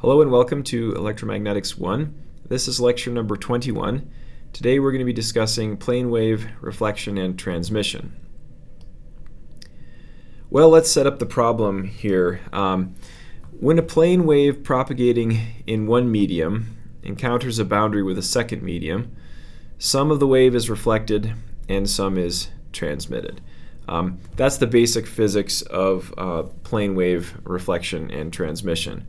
Hello and welcome to Electromagnetics 1. This is lecture number 21. Today we're going to be discussing plane wave reflection and transmission. Well, let's set up the problem here. When a plane wave propagating in one medium encounters a boundary with a second medium, some of the wave is reflected and some is transmitted. That's the basic physics of plane wave reflection and transmission.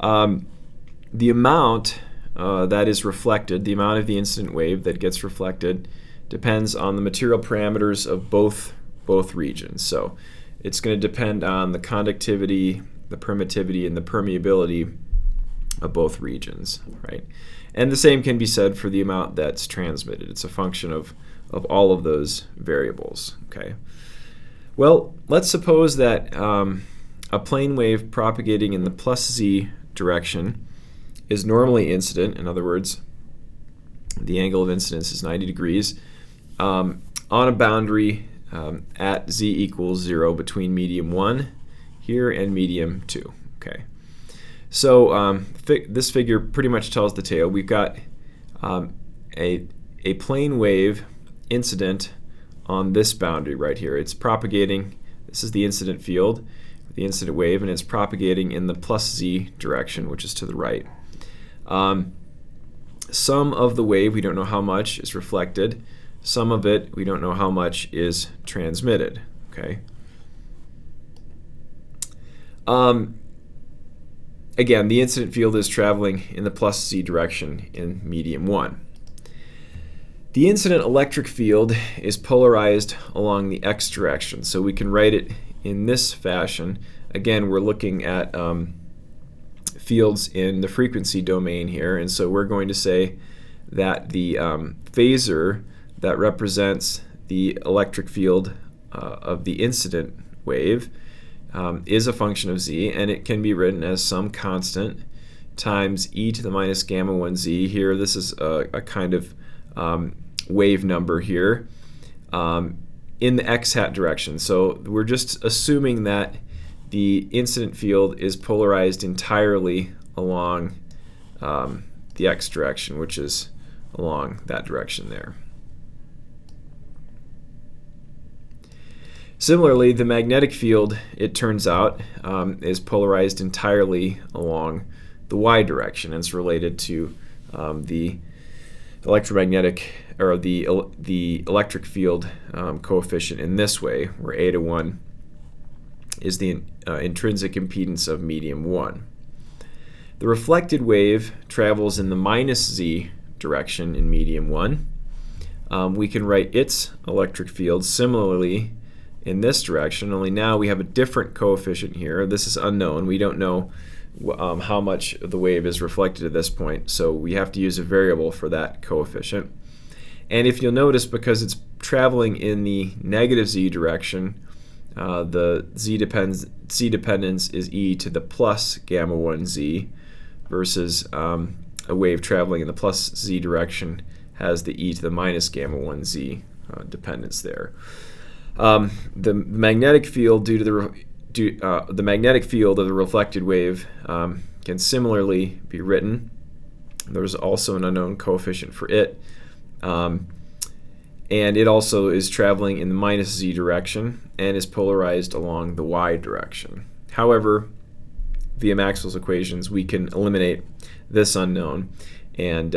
The amount that is reflected, the amount of the incident wave that gets reflected, depends on the material parameters of both regions. So it's going to depend on the conductivity, the permittivity, and the permeability of both regions, right? And the same can be said for the amount that's transmitted. It's a function of all of those variables, okay? Well, let's suppose that a plane wave propagating in the plus z direction is normally incident. In other words, the angle of incidence is 90 degrees on a boundary at z equals 0 between medium 1 here and medium 2. Okay, so this figure pretty much tells the tale. We've got a plane wave incident on this boundary right here. It's propagating. This is the incident field, the incident wave, and it's propagating in the plus z direction, which is to the right. Some of the wave, we don't know how much, is reflected. Some of it, we don't know how much, is transmitted. Okay. Again, the incident field is traveling in the plus z direction in medium 1. The incident electric field is polarized along the x direction, so we can write it in this fashion. Again, we're looking at fields in the frequency domain here, and so we're going to say that the phasor that represents the electric field of the incident wave is a function of z, and it can be written as some constant times e to the minus gamma 1z. Here, this is a kind of wave number here in the x-hat direction. So we're just assuming that the incident field is polarized entirely along the x direction, which is along that direction there. Similarly, the magnetic field, it turns out, is polarized entirely along the y direction. It's related to the electromagnetic or the electric field coefficient in this way, where a to 1 is the intrinsic impedance of medium 1. The reflected wave travels in the minus z direction in medium 1. We can write its electric field similarly in this direction, only now we have a different coefficient here. This is unknown. We don't know how much of the wave is reflected at this point, so we have to use a variable for that coefficient. And if you'll notice, because it's traveling in the negative z direction, the z dependence is e to the plus gamma 1z, versus a wave traveling in the plus z direction has the e to the minus gamma 1z dependence there. The magnetic field due to the magnetic field of the reflected wave can similarly be written. There's also an unknown coefficient for it. And it also is traveling in the minus z direction and is polarized along the y direction. However, via Maxwell's equations, we can eliminate this unknown and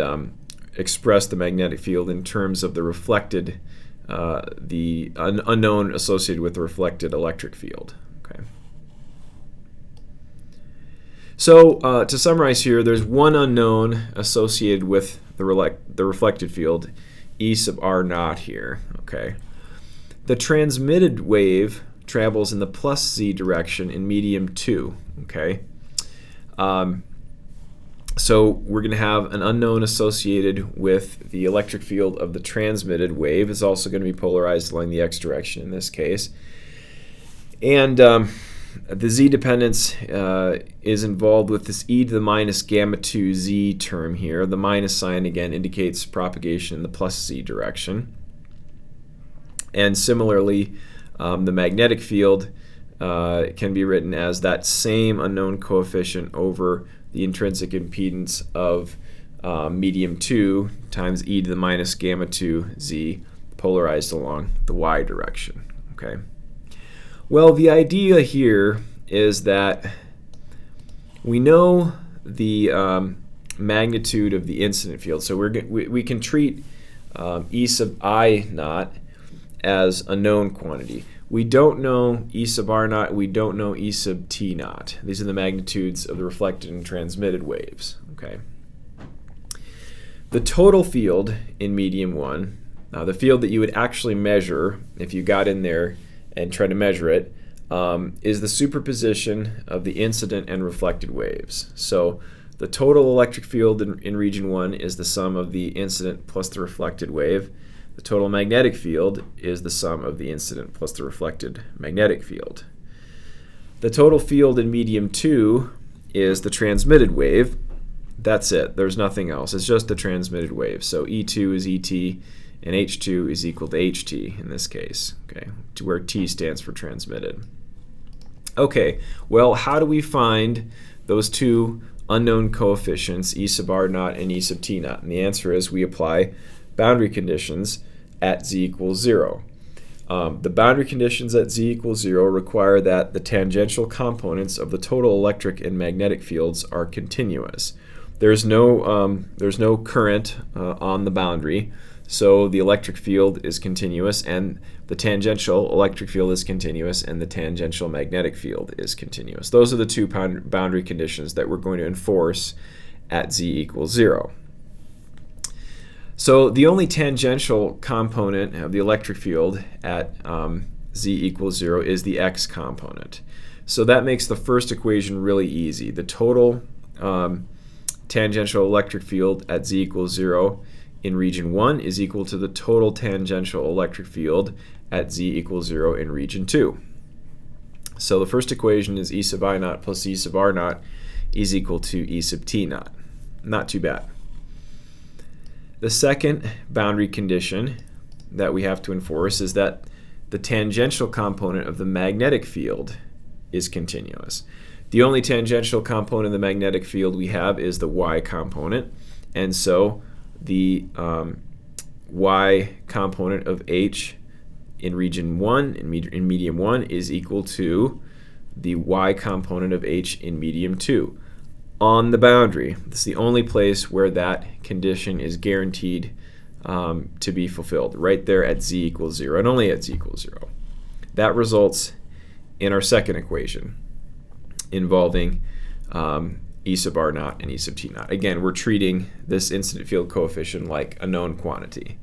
express the magnetic field in terms of the reflected, the unknown associated with the reflected electric field. Okay. So to summarize here, there's one unknown associated with the reflected field, E sub r naught here. Okay. The transmitted wave travels in the plus z direction in medium 2. Okay. So we're going to have an unknown associated with the electric field of the transmitted wave. It's also going to be polarized along the x direction in this case. And the z dependence is involved with this e to the minus gamma 2z term here. The minus sign again indicates propagation in the plus z direction. And similarly, the magnetic field can be written as that same unknown coefficient over the intrinsic impedance of medium 2 times e to the minus gamma 2 z polarized along the y direction. Okay. Well, the idea here is that we know the magnitude of the incident field, so we can treat E sub I naught as a known quantity. We don't know E sub R naught, we don't know E sub T naught. These are the magnitudes of the reflected and transmitted waves. Okay. The total field in medium 1, the field that you would actually measure if you got in there and tried to measure it, is the superposition of the incident and reflected waves. So the total electric field in region 1 is the sum of the incident plus the reflected wave. The total magnetic field is the sum of the incident plus the reflected magnetic field. The total field in medium 2 is the transmitted wave. That's it. There's nothing else. It's just the transmitted wave. So E2 is ET and H2 is equal to HT in this case, okay, to where T stands for transmitted. Okay, well, how do we find those two unknown coefficients, E sub R naught and E sub T naught? And the answer is we apply boundary conditions at z equals 0. The boundary conditions at z equals 0 require that the tangential components of the total electric and magnetic fields are continuous. There's no current on the boundary, so the electric field is continuous, and the tangential electric field is continuous, and the tangential magnetic field is continuous. Those are the two boundary conditions that we're going to enforce at z equals 0. So the only tangential component of the electric field at z equals 0 is the x component. So that makes the first equation really easy. The total tangential electric field at z equals 0 in region 1 is equal to the total tangential electric field at z equals 0 in region 2. So the first equation is E sub I naught plus E sub R naught is equal to E sub T naught. Not too bad. The second boundary condition that we have to enforce is that the tangential component of the magnetic field is continuous. The only tangential component of the magnetic field we have is the y component, and so the y component of H in region 1, in medium 1, is equal to the y component of H in medium 2. On the boundary, this is the only place where that condition is guaranteed to be fulfilled, right there at z equals 0, and only at z equals 0. That results in our second equation involving E sub R naught and E sub T naught. Again, we're treating this incident field coefficient like a known quantity.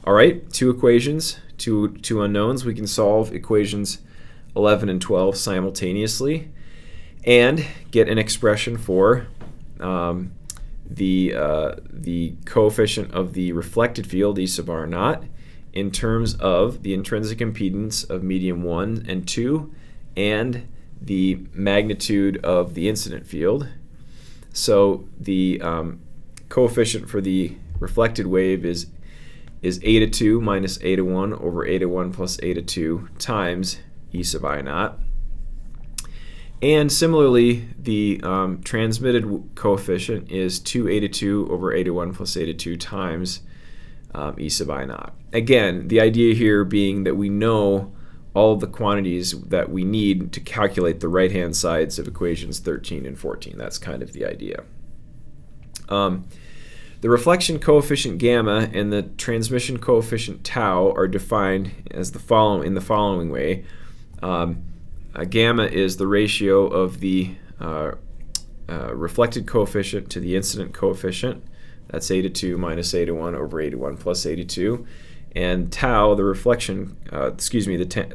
All right, two equations, two unknowns. We can solve equations 11 and 12 simultaneously and get an expression for the coefficient of the reflected field, E sub R naught, in terms of the intrinsic impedance of medium 1 and 2 and the magnitude of the incident field. So the coefficient for the reflected wave is a to 2 minus a to 1 over a to 1 plus a to 2 times E sub I naught. And similarly, the transmitted coefficient is 2a to 2 over a to 1 plus a to 2 times E sub I naught. Again, the idea here being that we know all of the quantities that we need to calculate the right-hand sides of equations 13 and 14. That's kind of the idea. The reflection coefficient gamma and the transmission coefficient tau are defined as in the following way. Gamma is the ratio of the reflected coefficient to the incident coefficient. That's a to 2 minus a to 1 over a to 1 plus a to 2. And tau, the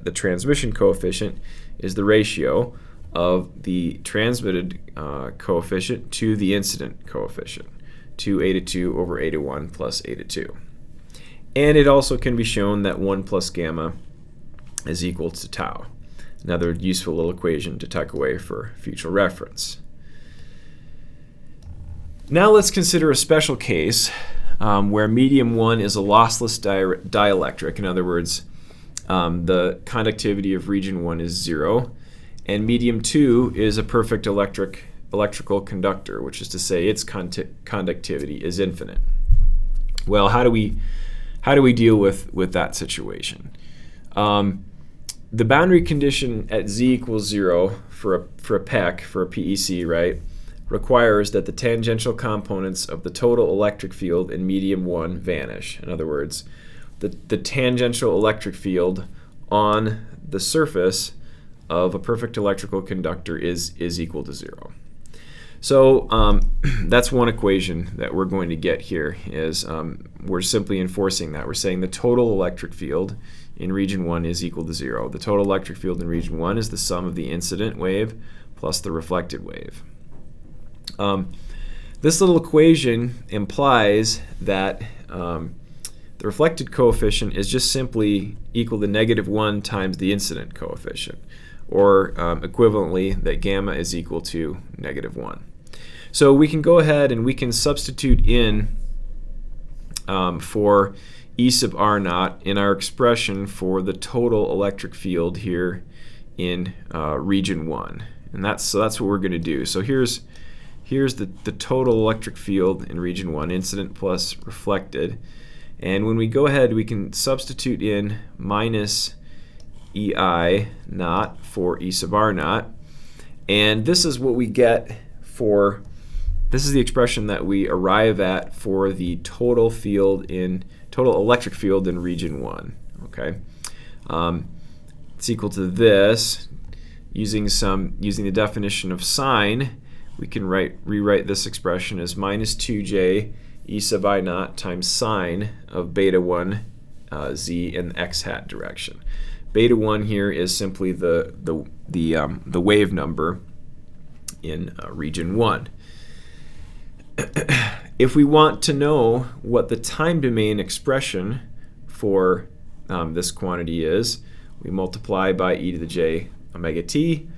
the transmission coefficient, is the ratio of the transmitted coefficient to the incident coefficient, 2a to 2 over a to 1 plus a to 2. And it also can be shown that 1 plus gamma is equal to tau. Another useful little equation to tuck away for future reference. Now let's consider a special case where medium 1 is a lossless dielectric. In other words, the conductivity of region 1 is 0, and medium 2 is a perfect electrical conductor, which is to say its conductivity is infinite. Well, how do we deal with that situation? The boundary condition at z equals 0 for a PEC, for a PEC, right, requires that the tangential components of the total electric field in medium 1 vanish. In other words, the tangential electric field on the surface of a perfect electrical conductor is equal to 0. So that's one equation that we're going to get here. Is we're simply enforcing that. We're saying the total electric field in region 1 is equal to 0. The total electric field in region 1 is the sum of the incident wave plus the reflected wave. This little equation implies that the reflected coefficient is just simply equal to -1 times the incident coefficient, or equivalently that gamma is equal to -1. So we can go ahead and we can substitute in for E sub r naught in our expression for the total electric field here in region 1. And that's what we're going to do. So here's the total electric field in region 1, incident plus reflected. And when we go ahead, we can substitute in minus EI naught for E sub r naught. And this is what we get for, this is the expression that we arrive at for the total electric field in region 1. Okay, it's equal to this. Using the definition of sine, we can rewrite this expression as minus 2j E sub I naught times sine of beta 1 z in the x hat direction. Beta 1 here is simply the wave number in region 1. If we want to know what the time domain expression for this quantity is, we multiply by e to the j omega t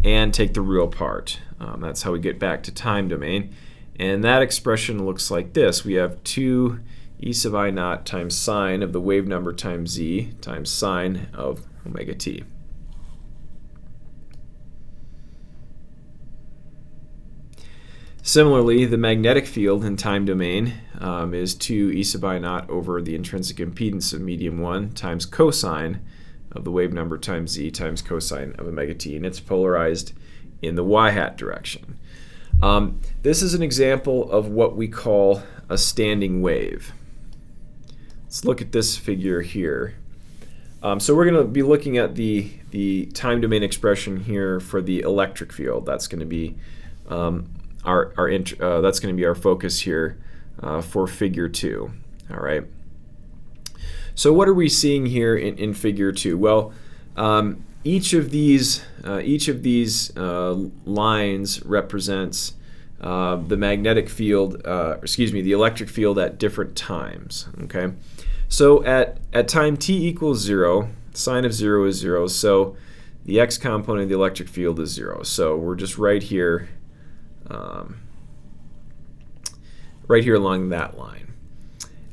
and take the real part. That's how we get back to time domain. And that expression looks like this. We have 2 e sub I naught times sine of the wave number times z times sine of omega t. Similarly, the magnetic field in time domain is 2 e sub I naught over the intrinsic impedance of medium 1 times cosine of the wave number times z times cosine of omega t, and it's polarized in the y hat direction. This is an example of what we call a standing wave. Let's look at this figure here. So we're going to be looking at the time domain expression here for the electric field. That's going to be that's going to be our focus here for figure 2. All right. So what are we seeing here in figure 2? Well, each of these lines represents the magnetic field, the electric field at different times. Okay, so at time t equals 0, sine of 0 is 0, so the x component of the electric field is 0. So we're just right here along that line.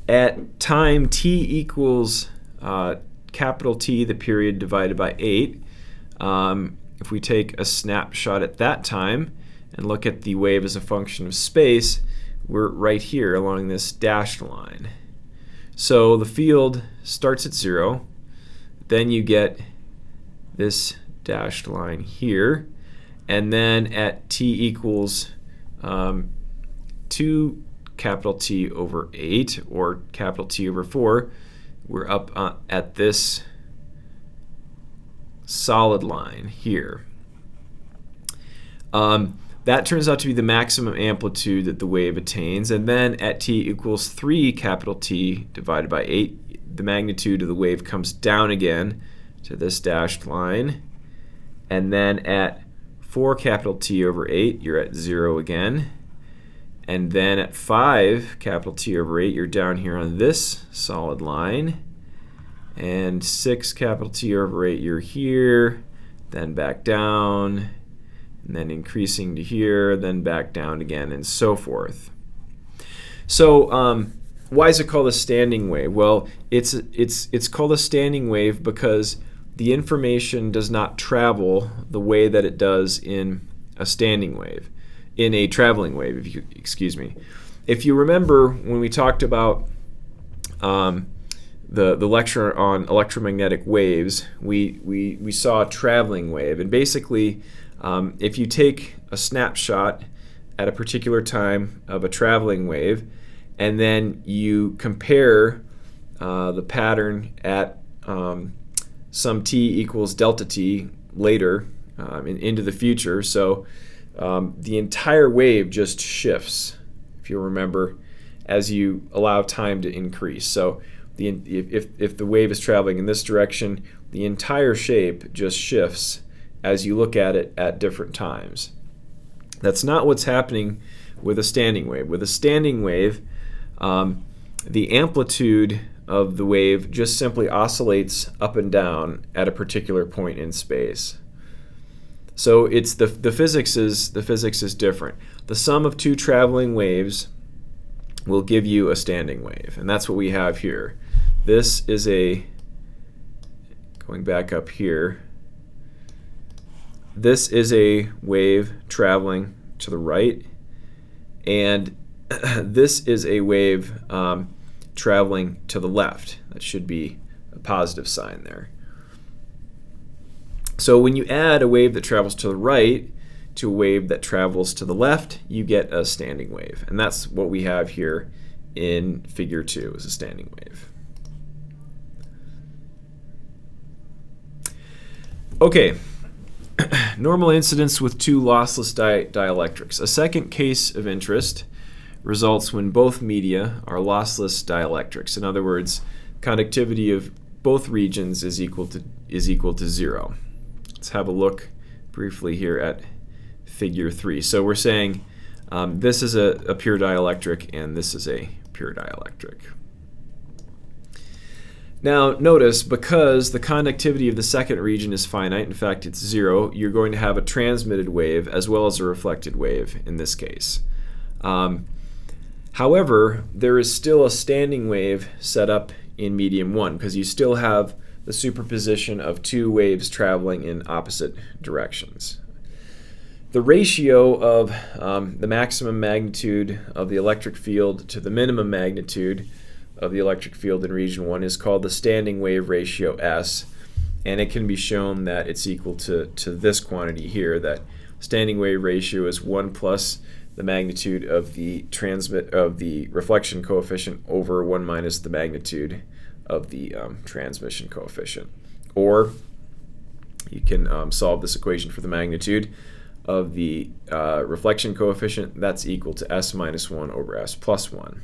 At time t equals capital T, the period divided by 8, if we take a snapshot at that time and look at the wave as a function of space, we're right here along this dashed line. So the field starts at 0, then you get this dashed line here, and then at t equals 2 capital T over 8 or capital T over 4, we're up at this solid line here. That turns out to be the maximum amplitude that the wave attains, and then at t equals 3 capital T divided by 8, the magnitude of the wave comes down again to this dashed line, and then at 4 capital T over 8, you're at 0 again. And then at 5 capital T over 8, you're down here on this solid line. And 6 capital T over 8, you're here, then back down, and then increasing to here, then back down again, and so forth. So why is it called a standing wave? Well, it's called a standing wave because the information does not travel the way that it does in a standing wave, in a traveling wave, excuse me. If you remember when we talked about the lecture on electromagnetic waves, we saw a traveling wave. And basically, if you take a snapshot at a particular time of a traveling wave, and then you compare the pattern at some t equals delta t later into the future, so the entire wave just shifts, if you remember, as you allow time to increase. So if the wave is traveling in this direction, the entire shape just shifts as you look at it at different times. That's not what's happening with a standing wave. With a standing wave, the amplitude of the wave just simply oscillates up and down at a particular point in space. So it's the physics is different. The sum of two traveling waves will give you a standing wave, and that's what we have here. This is going back up here, this is a wave traveling to the right, and this is a wave traveling to the left. That should be a positive sign there. So when you add a wave that travels to the right to a wave that travels to the left, you get a standing wave. And that's what we have here in figure 2, is a standing wave. Okay, normal incidence with two lossless dielectrics. A second case of interest results when both media are lossless dielectrics. In other words, conductivity of both regions is equal to 0. Let's have a look briefly here at figure 3. So we're saying this is a pure dielectric and this is a pure dielectric. Now notice, because the conductivity of the second region is finite, in fact it's 0, you're going to have a transmitted wave as well as a reflected wave in this case. However, there is still a standing wave set up in medium 1 because you still have the superposition of two waves traveling in opposite directions. The ratio of the maximum magnitude of the electric field to the minimum magnitude of the electric field in region 1 is called the standing wave ratio S, and it can be shown that it's equal to this quantity here, that standing wave ratio is 1 plus the magnitude of the reflection coefficient over 1 minus the magnitude of the transmission coefficient. Or you can solve this equation for the magnitude of the reflection coefficient. That's equal to S minus 1 over S plus 1.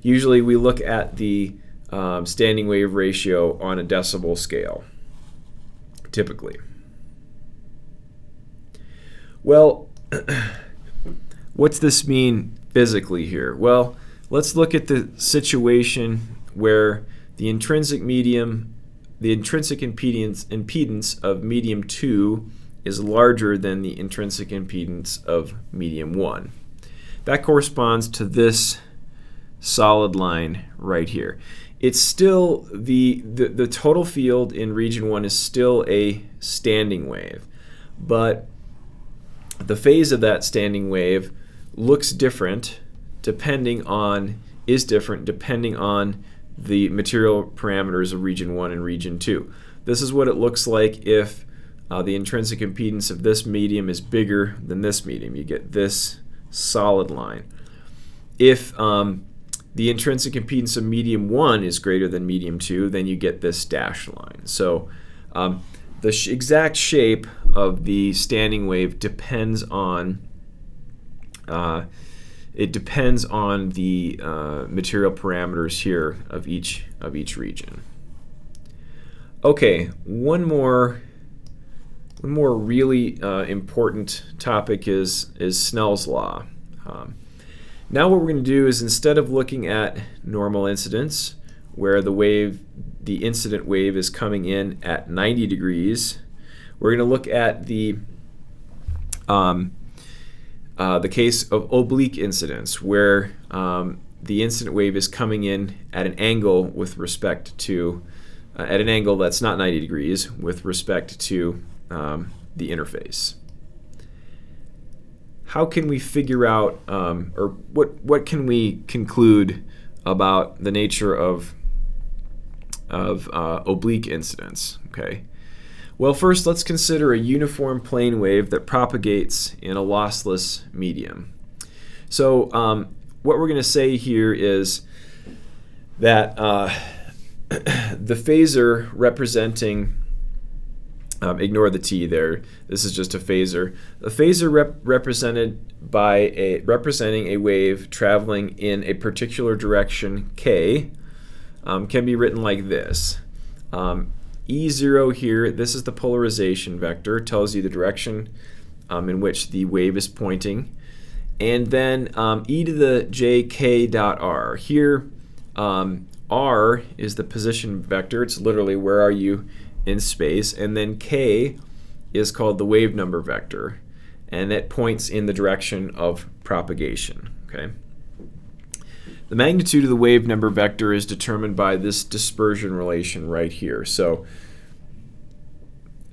Usually we look at the standing wave ratio on a decibel scale, typically. Well, what's this mean physically here? Well, let's look at the situation where the intrinsic impedance of medium 2 is larger than the intrinsic impedance of medium 1. That corresponds to this solid line right here. It's still the total field in region 1 is still a standing wave, but the phase of that standing wave looks different depending on the material parameters of region 1 and region 2. This is what it looks like if the intrinsic impedance of this medium is bigger than this medium. You get this solid line. If the intrinsic impedance of medium 1 is greater than medium 2, then you get this dashed line. So the exact shape of the standing wave depends on the material parameters here of each region. Okay, one more really important topic is Snell's law. Now what we're going to do is, instead of looking at normal incidence, where the incident wave is coming in at 90 degrees, we're going to look at the case of oblique incidence, where the incident wave is coming in at an angle with respect to at an angle that's not 90 degrees with respect to the interface. How can we figure out, or what can we conclude about the nature of oblique incidence? Okay. Well, first let's consider a uniform plane wave that propagates in a lossless medium. So what we're going to say here is that the phasor representing, ignore the t there, this is just a phasor. A phasor representing a wave traveling in a particular direction k can be written like this. E0 here, this is the polarization vector, tells you the direction in which the wave is pointing. And then e to the jk dot r. Here, r is the position vector. It's literally where are you in space. And then k is called the wave number vector. And it points in the direction of propagation. Okay. The magnitude of the wave number vector is determined by this dispersion relation right here. So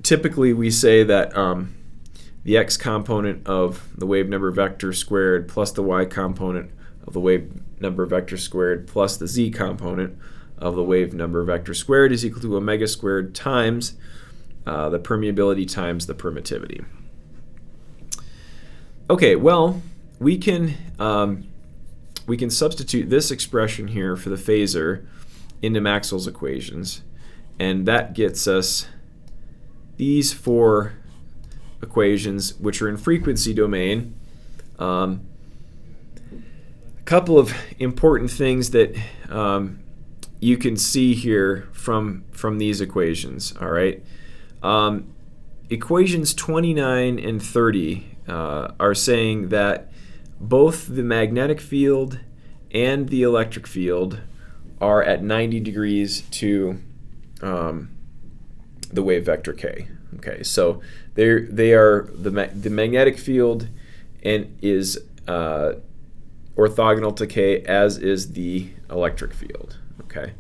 typically we say that the x component of the wave number vector squared plus the y component of the wave number vector squared plus the z component of the wave number vector squared is equal to omega squared times the permeability times the permittivity. Okay, well, we can substitute this expression here for the phasor into Maxwell's equations, and that gets us these four equations, which are in frequency domain. A couple of important things that you can see here from these equations. All right, equations 29 and 30 are saying that both the magnetic field and the electric field are at 90 degrees to the wave vector k. Okay, so they are the magnetic field and is orthogonal to k, as is the electric field. Okay.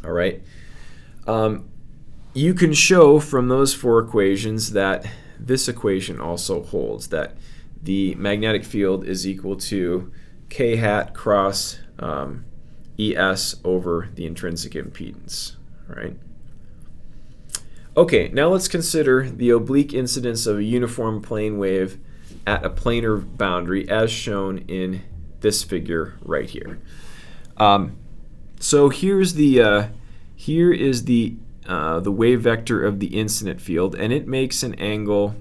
All right. You can show from those four equations that this equation also holds, that the magnetic field is equal to k hat cross ES over the intrinsic impedance. All right. Okay, now let's consider the oblique incidence of a uniform plane wave at a planar boundary as shown in this figure right here. So here is the wave vector of the incident field, and it makes an angle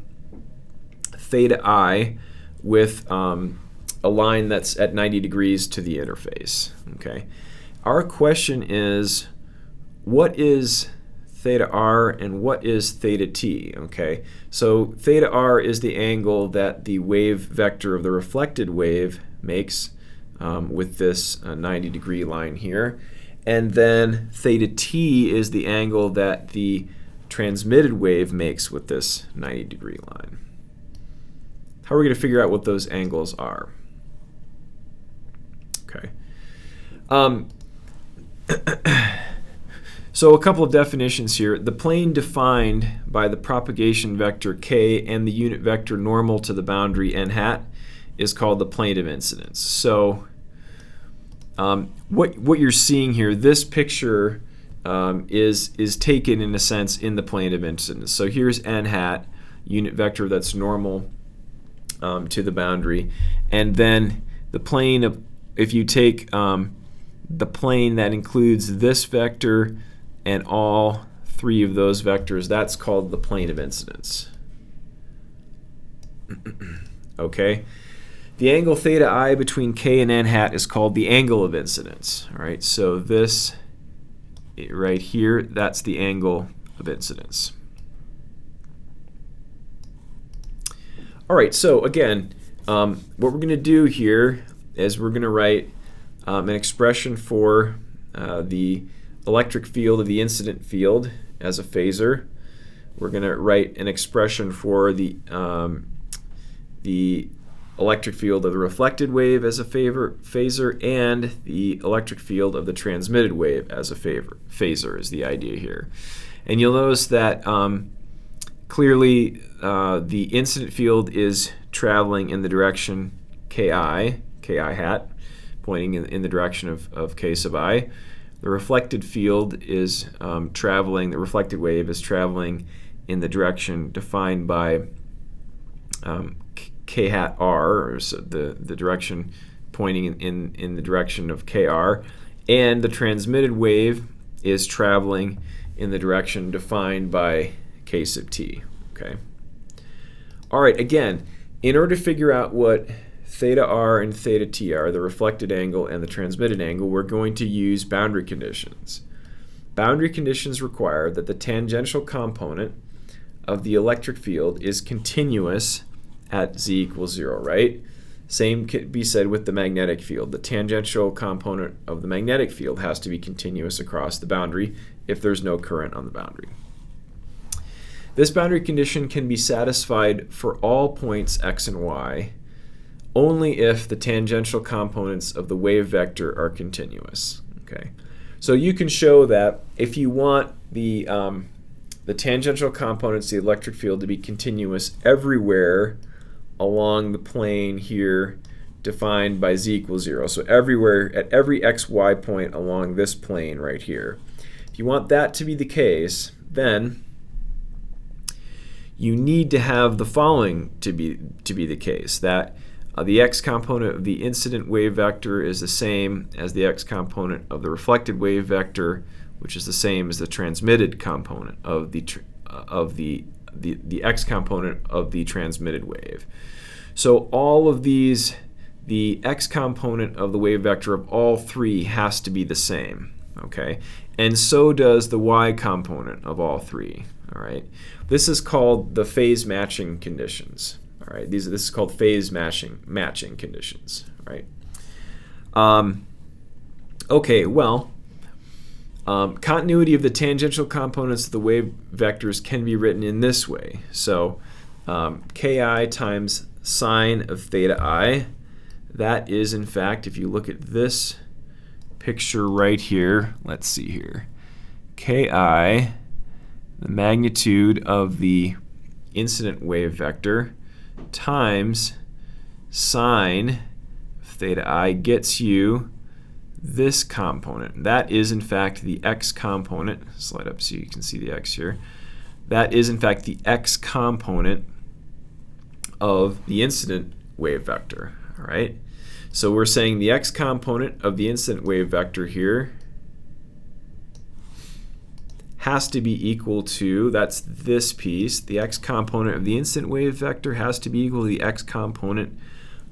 theta I with a line that's at 90 degrees to the interface. Okay. Our question is, what is theta r and what is theta t? Okay. So theta r is the angle that the wave vector of the reflected wave makes with this 90 degree line here. And then theta t is the angle that the transmitted wave makes with this 90 degree line. How are we going to figure out what those angles are? Okay. So a couple of definitions here. The plane defined by the propagation vector k and the unit vector normal to the boundary n hat is called the plane of incidence. So what you're seeing here, this picture is taken in a sense in the plane of incidence. So here's n hat, unit vector that's normal to the boundary, and then the plane of, if you take the plane that includes this vector and all three of those vectors, that's called the plane of incidence. Okay. The angle theta I between k and n hat is called the angle of incidence. All right, so this right here, that's the angle of incidence. All right, so again, what we're going to do here is we're going to write an expression for the electric field of the incident field as a phasor. We're going to write an expression for the electric field of the reflected wave as a phasor and the electric field of the transmitted wave as a phasor is the idea here. And you'll notice that clearly the incident field is traveling in the direction ki hat, pointing in the direction of k sub I. The reflected field is the reflected wave is traveling in the direction defined by k hat r, or so the direction pointing in the direction of kr, and the transmitted wave is traveling in the direction defined by k sub t. Okay. All right, again, in order to figure out what theta r and theta t are, the reflected angle and the transmitted angle, we're going to use boundary conditions. Boundary conditions require that the tangential component of the electric field is continuous at z equals 0, right? Same can be said with the magnetic field. The tangential component of the magnetic field has to be continuous across the boundary if there's no current on the boundary. This boundary condition can be satisfied for all points x and y only if the tangential components of the wave vector are continuous. Okay, so you can show that if you want the tangential components of the electric field to be continuous everywhere along the plane here defined by z equals 0. So everywhere, at every xy point along this plane right here. If you want that to be the case, then you need to have the following to be the case, that the x component of the incident wave vector is the same as the x component of the reflected wave vector, which is the same as the transmitted component of the x component of the transmitted wave. So all of these, the x component of the wave vector of all three has to be the same, okay? And so does the y component of all three, all right? This is called the phase matching conditions, all right? This is called phase matching conditions, right? Okay, well, continuity of the tangential components of the wave vectors can be written in this way. So ki times sine of theta I, that is in fact, if you look at this picture right here, let's see here, ki, the magnitude of the incident wave vector, times sine of theta I gets you this component. That is in fact the x component. Slide up so you can see the x here. That is in fact the x component of the incident wave vector, all right? So we're saying the x component of the incident wave vector here has to be equal to, that's this piece, the x component of the incident wave vector has to be equal to the x component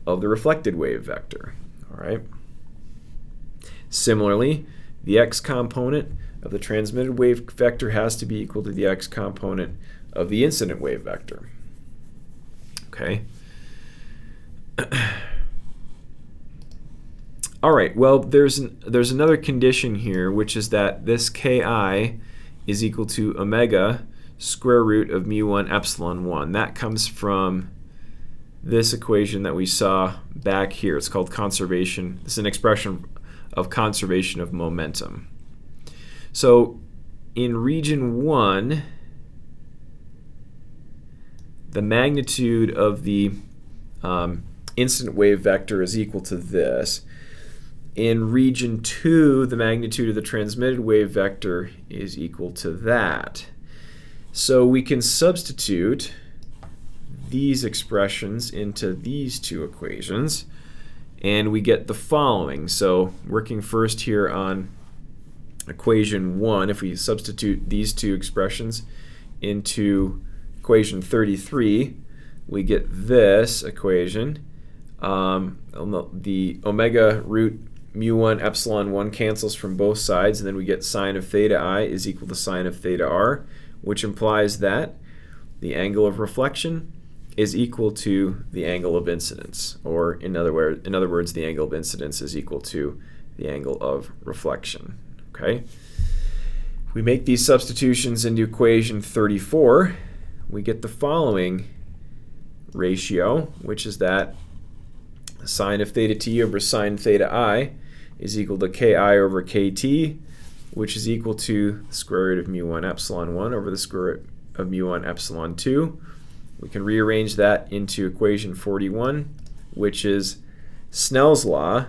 of the reflected wave vector, all right? Similarly, the x component of the transmitted wave vector has to be equal to the x component of the incident wave vector. Okay. All right, well, there's another condition here, which is that this ki is equal to omega square root of mu1 epsilon 1. That comes from this equation that we saw back here. It's called conservation. This is an expression of conservation of momentum. So in region 1, the magnitude of the incident wave vector is equal to this. In region 2, the magnitude of the transmitted wave vector is equal to that. So we can substitute these expressions into these two equations, and we get the following. So working first here on equation 1, if we substitute these two expressions into equation 33, we get this equation. The omega root mu1 epsilon 1 cancels from both sides, and then we get sine of theta I is equal to sine of theta r, which implies that the angle of reflection is equal to the angle of incidence, or in other words, the angle of incidence is equal to the angle of reflection. Okay? If we make these substitutions into equation 34, we get the following ratio, which is that sine of theta t over sine theta I is equal to ki over kt, which is equal to the square root of mu1 epsilon 1 over the square root of mu1 epsilon 2. We can rearrange that into equation 41, which is Snell's law.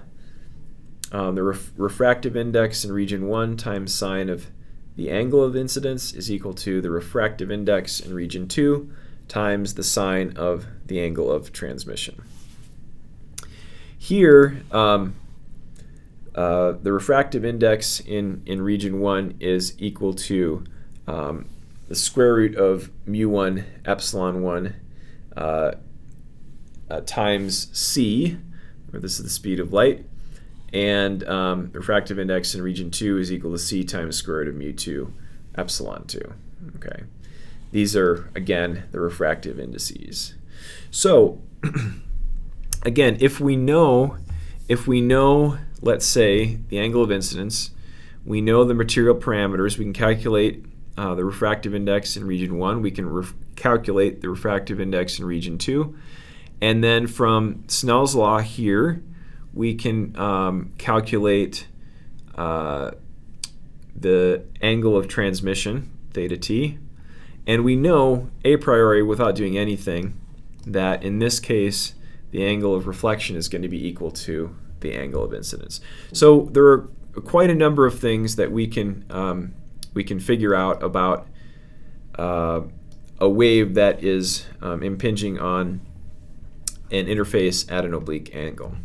The refractive index in region 1 times sine of the angle of incidence is equal to the refractive index in region 2 times the sine of the angle of transmission. Here, the refractive index in region 1 is equal to the square root of mu1 epsilon 1 times c, where this is the speed of light, and the refractive index in region 2 is equal to c times square root of mu2 epsilon 2. Okay, these are, again, the refractive indices. So again, if we know, let's say, the angle of incidence, we know the material parameters, we can calculate the refractive index in region 1, we can calculate the refractive index in region 2, and then from Snell's law here, we can calculate the angle of transmission, theta t, and we know a priori, without doing anything, that in this case the angle of reflection is going to be equal to the angle of incidence. So there are quite a number of things that we can figure out about a wave that is impinging on an interface at an oblique angle.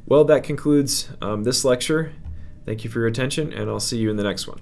Well, that concludes this lecture. Thank you for your attention, and I'll see you in the next one.